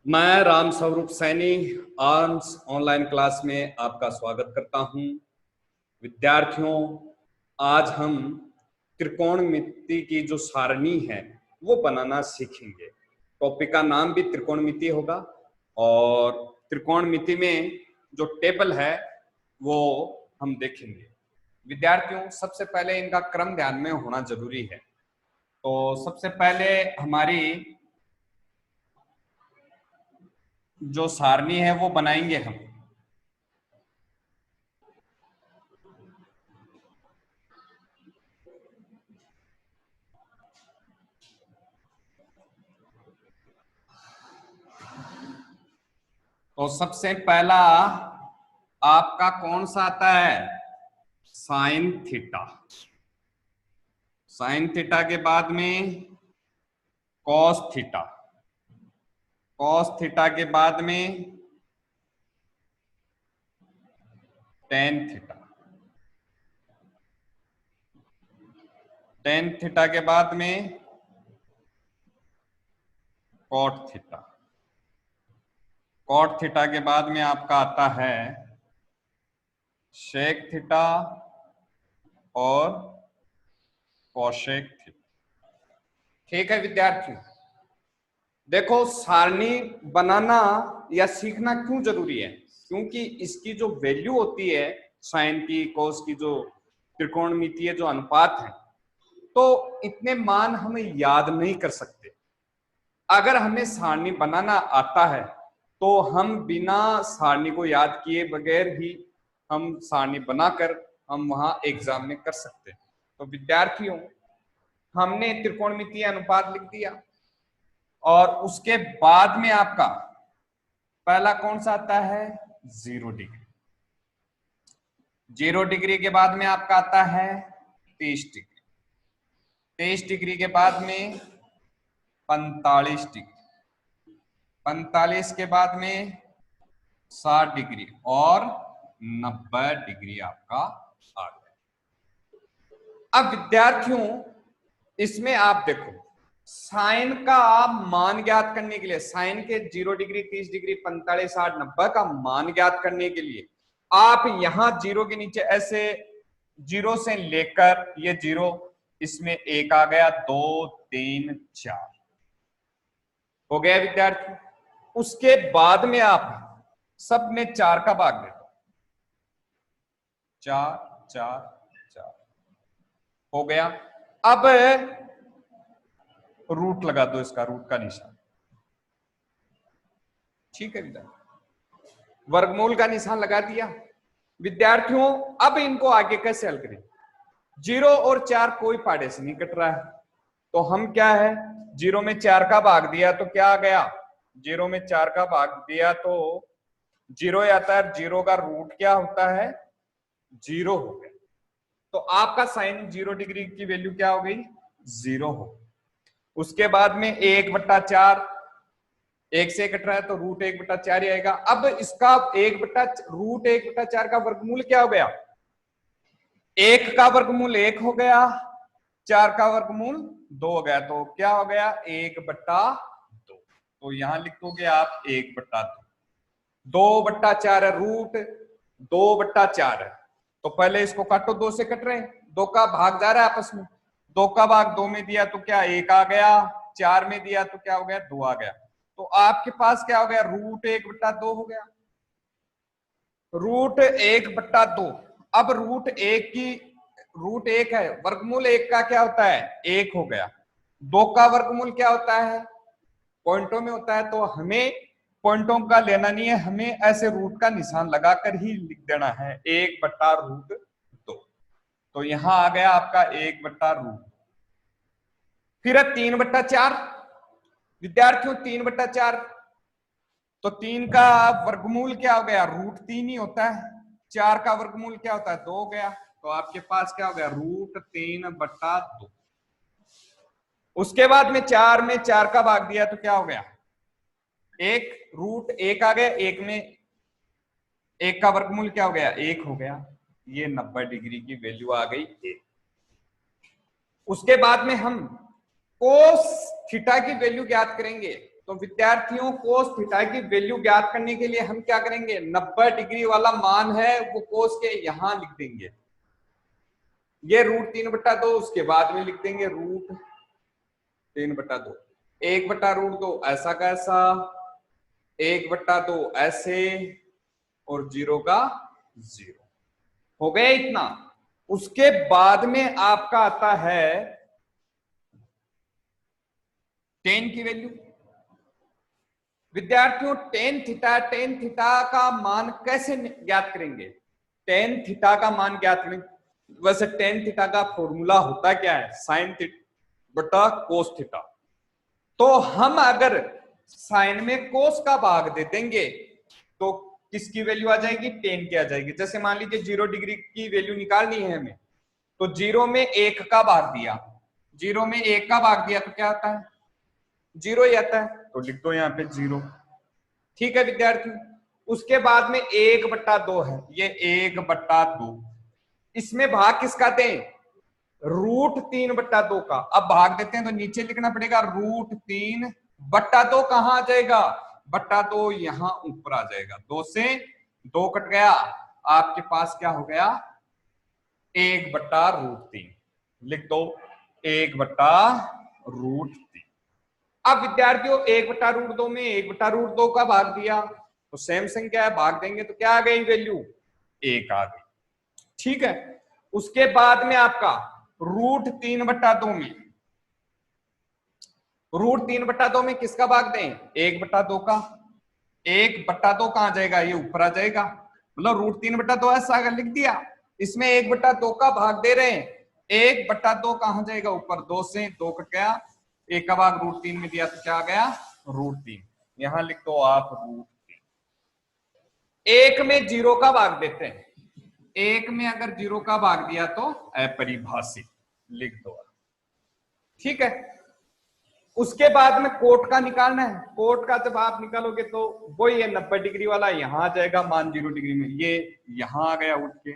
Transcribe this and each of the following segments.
मैं Ram Swaroop Saini arms online class में आपका स्वागत करता हूं। विद्यार्थियों, आज हम त्रिकोणमिति की जो सारणी है वो बनाना सीखेंगे। टॉपिक का नाम भी त्रिकोणमिति होगा और त्रिकोणमिति में जो टेबल है वो हम देखेंगे। विद्यार्थियों, सबसे पहले इनका क्रम ध्यान में होना जरूरी है। तो सबसे पहले हमारी जो सारणी है वो बनाएंगे हम। तो सबसे पहला आपका कौन सा आता है? Sine theta. साइन थीटा के बाद में कॉस थीटा। कॉस थीटा के बाद में टेन थीटा। टेन थीटा के बाद में कॉट थीटा। कॉट थीटा के बाद में आपका आता है शेक थीटा और कोशेक थीटा। ठीक है विद्यार्थियों, देखो सारणी बनाना या सीखना क्यों जरूरी है? क्योंकि इसकी जो वैल्यू होती है साइन की, कोस की, जो त्रिकोणमितीय जो अनुपात है, तो इतने मान हमें याद नहीं कर सकते। अगर हमें सारणी बनाना आता है तो हम बिना सारणी को याद किए बगैर ही हम सारणी बनाकर हम वहां एग्जाम में कर सकते हैं। तो विद्यार्थियों, हमने त्रिकोणमितीय अनुपात लिख दिया और उसके बाद में आपका पहला कौन सा आता है? 0 डिग्री। 0 डिग्री के बाद में आपका आता है 30 डिग्री। 23 डिग्री के बाद में 45 डिग्री। 45 के बाद में 60 डिग्री और 90 डिग्री आपका आ गया। अब विद्यार्थियों, इसमें आप देखो, साइन का मान ज्ञात करने के लिए, साइन के 0 डिग्री, 30 डिग्री, 45, 60, 90 का मान ज्ञात करने के लिए आप यहां जीरो के नीचे ऐसे जीरो से लेकर ये जीरो, इसमें एक आ गया, 2, 3, 4 हो गया विद्यार्थी। उसके बाद में आप सब में 4 का भाग दे दो, 4, 4, 4 हो गया। अब रूट लगा दो, इसका रूट का निशान। ठीक है विद्यार्थी, वर्गमूल का निशान लगा दिया। विद्यार्थियों, अब इनको आगे कैसे हल करें? 0 और 4 कोई पाड़े से नहीं कट रहा है, तो हम क्या है, 0 में 4 का भाग दिया तो क्या आ गया? 0 में 4 का भाग दिया तो 0 आता है। 0 का रूट क्या होता है? 0 हो गया। तो आपका साइन 0 डिग्री की वैल्यू क्या हो गई? 0 हो। उसके बाद में 1/4, 1 से कट रहा है तो रूट 1/4 ही आएगा। अब इसका रूट 1/4 का वर्गमूल क्या हो गया? 1 का वर्गमूल 1 हो गया, 4 का वर्गमूल 2 हो गया, तो क्या हो गया? 1/2। तो यहां लिख दोगे आप 1/2। 2/4 है, रूट 2/4 है, तो पहले इसको काटो। 2 से कट रहे हैं, 2 का भाग जा रहा है आपस में, 2 का भाग 2 में दिया तो क्या 1 आ गया, 4 में दिया तो क्या हो गया? 2 आ गया। तो आपके पास क्या हो गया? रूट 1/2 हो गया। रूट 1/2। अब रूट 1 है, वर्गमूल 1 का क्या होता है? 1 हो गया। 2 का वर्गमूल क्या होता है? पॉइंटों में होता है, तो हमें पॉइंटों का लेना नहीं है, हमें ऐसे रूट का निशान लगाकर ही लिख देना है 1/√2। तो यहां आ गया आपका 1/√। फिर है 3/4। विद्यार्थियों, 3/4, तो 3 का वर्गमूल क्या हो गया? √3 ही होता है। 4 का वर्गमूल क्या होता है? 2 हो गया। तो आपके पास क्या हो गया? √3/2। उसके बाद में 4 में 4 का भाग दिया तो क्या हो गया? 1, रूट 1 आ गया। 1 में 1 का वर्गमूल क्या हो गया? 1 हो गया। ये 90 डिग्री की वैल्यू आ गई 1। उसके बाद में हम कोस थीटा की वैल्यू ज्ञात करेंगे। तो विद्यार्थियों कोस थीटा की वैल्यू ज्ञात करने के लिए हम क्या करेंगे, 90 डिग्री वाला मान है वो कोस के यहां लिख देंगे, ये √3/2, उसके बाद में लिख देंगे √3/2, 1/√2 ऐसा कैसा, 1/2 ऐसे, और 0 का 0 हो गया इतना। उसके बाद में आपका आता है tan की वैल्यू। विद्यार्थियों tan थीटा का मान कैसे ज्ञात करेंगे, tan थीटा का मान ज्ञात करेंगे, वैसे tan थीटा का फॉर्मूला होता क्या है, sin थीटा cos थीटा। तो हम अगर साइन में कोस का भाग दे देंगे तो किसकी वैल्यू आ जाएगी, tan की आ जाएगी। जैसे मान लीजिए 0 डिग्री की वैल्यू निकालनी है हमें, तो 0 में 1 का भाग दिया, 0 में 1 का भाग दिया तो क्या आता है, 0 ही आता है, तो लिख दो यहाँ पे 0। ठीक है विद्यार्थी, उसके बाद में 1/2 है, ये 1/2, इसमें भाग किसका दें, √3/2 का। अब भाग देते हैं तो नीचे लिखना पड़ेगा √3/2 कहां आ जाएगा, /2 यहां ऊपर आ जाएगा, 2 से 2 कट गया, आपके पास क्या हो गया 1/√3, लिख दो 1/√3। अब विद्यार्थियों 1/√2 में 1/√2 का भाग दिया तो सेम संख्या है, भाग देंगे तो क्या आ गई वैल्यू, 1 आ गई। ठीक है, उसके बाद में आपका √3/2 में, √3/2 में किसका भाग दें, 1/2 का, 1/2 कहां जाएगा, ये ऊपर आ जाएगा, मतलब √3/2 ऐसा अगर लिख दिया, इसमें 1/2 का भाग दे रहे हैं, 1/2 कहां जाएगा ऊपर, 2 से 2 कट गया, 1 का भाग √3 में दिया तो क्या आ गया √3, यहां लिख दो आप √3। 1 में 0 का भाग देते हैं, 1 में अगर 0 का भाग दिया तो अपरिभाषित, लिख दो। ठीक है, उसके बाद में कोट का निकालना है, कोट का जब आप निकालोगे तो वही है 90 डिग्री वाला यहां आ जाएगा मान 0 डिग्री में, ये यहां आ गया उठ के,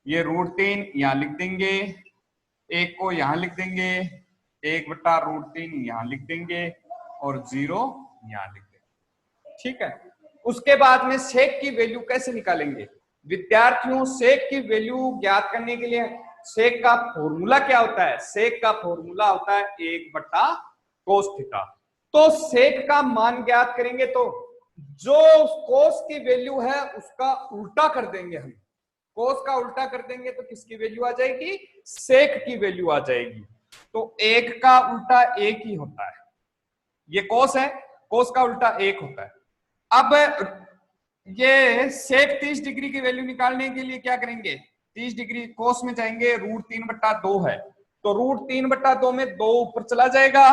ये √3 यहां लिख देंगे, 1 को यहां लिख देंगे, 1/√3 यहां लिख देंगे, और 0 यहां लिख देंगे। ठीक है, उसके बाद में सेक की वैल्यू कैसे निकालेंगे विद्यार्थियों, सेक की वैल्यू ज्ञात करने के लिए सेक का फॉर्मूला क्या होता है, सेक का फॉर्मूला होता है 1/cos थीटा। तो सेक का मान ज्ञात करेंगे तो जो कोस की वैल्यू है उसका उल्टा कर देंगे हम, कोस का उल्टा कर देंगे तो किसकी वैल्यू आ जाएगी, सेक की वैल्यू आ जाएगी। तो 1 का उल्टा 1 ही होता है, ये कोस है, कोस का उल्टा 1 होता है। अब ये सेक 30 डिग्री की वैल्यू निकालने के लिए क्या करेंगे, 30 डिग्री कोस में जाएंगे, √3/2 है, तो √3/2 में 2 ऊपर चला जाएगा,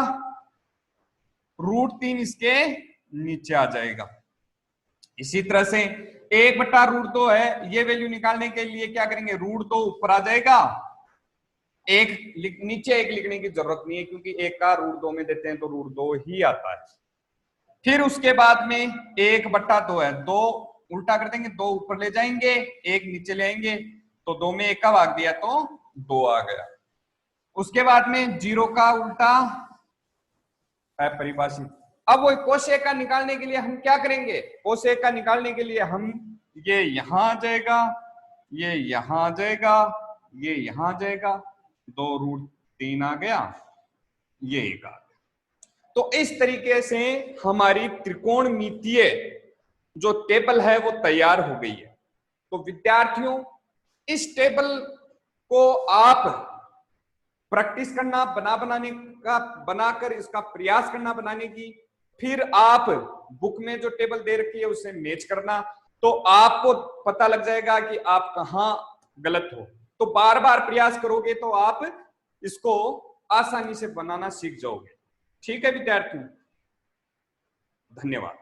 √3 इसके नीचे आ जाएगा। इसी तरह से 1/√2 है, ये वैल्यू निकालने के लिए क्या करेंगे, √2 ऊपर आ जाएगा, नीचे 1 लिखने की जरूरत नहीं है क्योंकि 1 का √2 में देते हैं तो √2 ही आता है। फिर उसके बाद में 1/2 है, 2 उल्टा कर देंगे, 2 ऊपर ले जाएंगे, 1 नीचे ले आएंगे, तो 2 में 1 का भाग दिया तो 2 आ गया। उसके बाद में 0 का उल्टा अपरिभाषित। अब वो कोसेक का निकालने के लिए हम क्या करेंगे, कोसेक का निकालने के लिए हम ये यहां आ जाएगा, ये यहां आ जाएगा, ये यहां आ जाएगा, 2√3 आ गया, ये 1 आ गया। तो इस तरीके से हमारी त्रिकोणमितीय जो टेबल है वो तैयार हो गई है। तो विद्यार्थियों इस टेबल को आप प्रैक्टिस करना, बनाकर इसका प्रयास करना बनाने की, फिर आप बुक में जो टेबल दे रखी है उसे मैच करना, तो आपको पता लग जाएगा कि आप कहां गलत हो। तो बार बार प्रयास करोगे तो आप इसको आसानी से बनाना सीख जाओगे। ठीक है विद्यार्थियों, धन्यवाद।